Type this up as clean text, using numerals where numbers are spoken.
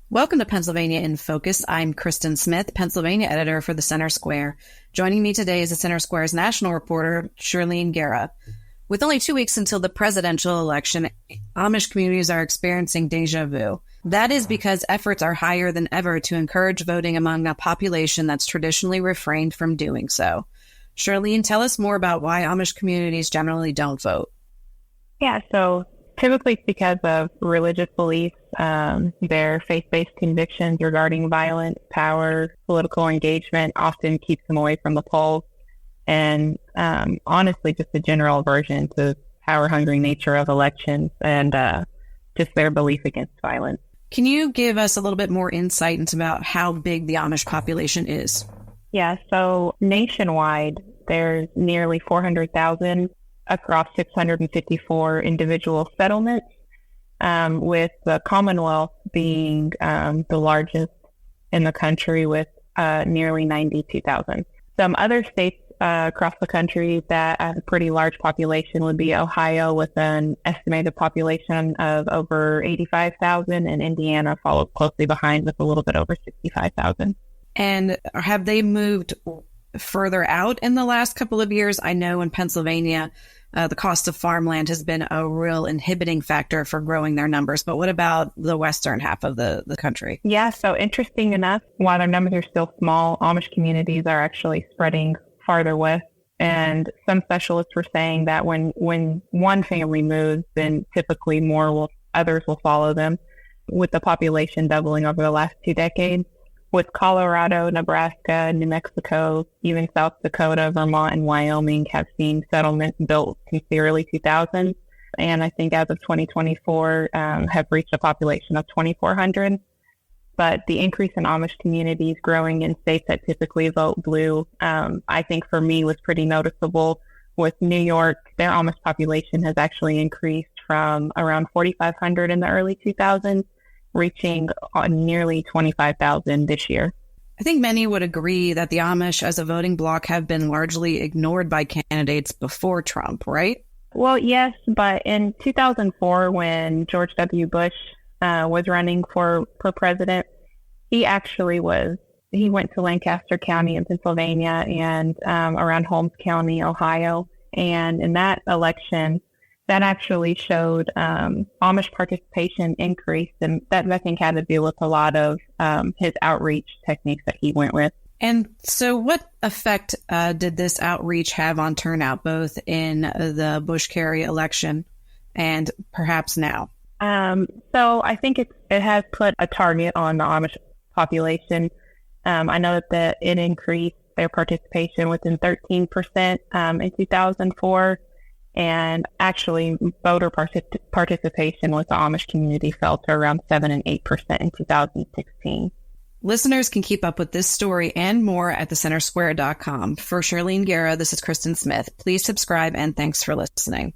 Welcome to Pennsylvania in Focus. I'm Kristen Smith, Pennsylvania editor for the Center Square. Joining me today is the Center Square's national reporter, Shirlene Guerra. With only 2 weeks until the presidential election, Amish communities are experiencing déjà vu. That is because efforts are higher than ever to encourage voting among a population that's traditionally refrained from doing so. Shirlene, tell us more about why Amish communities generally don't vote. Yeah, so typically it's because of religious beliefs, their faith-based convictions regarding violence, power, political engagement often keeps them away from the polls, and honestly just a general aversion to power-hungry nature of elections and just their belief against violence. Can you give us a little bit more insight into about how big the Amish population is? Yeah, so nationwide, there's nearly 400,000 across 654 individual settlements, with the Commonwealth being the largest in the country with nearly 92,000. Some other states across the country that have a pretty large population would be Ohio with an estimated population of over 85,000, and Indiana followed closely behind with a little bit over 65,000. And have they moved further out in the last couple of years? I know in Pennsylvania, the cost of farmland has been a real inhibiting factor for growing their numbers. But what about the western half of the country? Yeah, so interesting enough, while their numbers are still small, Amish communities are actually spreading farther west. And some specialists were saying that when one family moves, then typically others will follow them, with the population doubling over the last 2 decades. With Colorado, Nebraska, New Mexico, even South Dakota, Vermont, and Wyoming have seen settlements built since the early 2000s. And I think as of 2024, have reached a population of 2,400. But the increase in Amish communities growing in states that typically vote blue, I think for me was pretty noticeable. With New York, their Amish population has actually increased from around 4,500 in the early 2000s, reaching nearly 25,000 this year. I think many would agree that the Amish as a voting bloc have been largely ignored by candidates before Trump, right? Well, yes, but in 2004, when George W. Bush was running for president, he went to Lancaster County in Pennsylvania and around Holmes County, Ohio. And in that election, that actually showed Amish participation increased, and that I think had to do with a lot of his outreach techniques that he went with. And so what effect did this outreach have on turnout, both in the Bush-Kerry election and perhaps now? So I think it has put a target on the Amish population. I know that it increased their participation within 13% in 2004. And actually, voter participation with the Amish community fell to around 7 and 8% in 2016. Listeners can keep up with this story and more at thecentersquare.com. For Shirlene Guerra, this is Kristen Smith. Please subscribe and thanks for listening.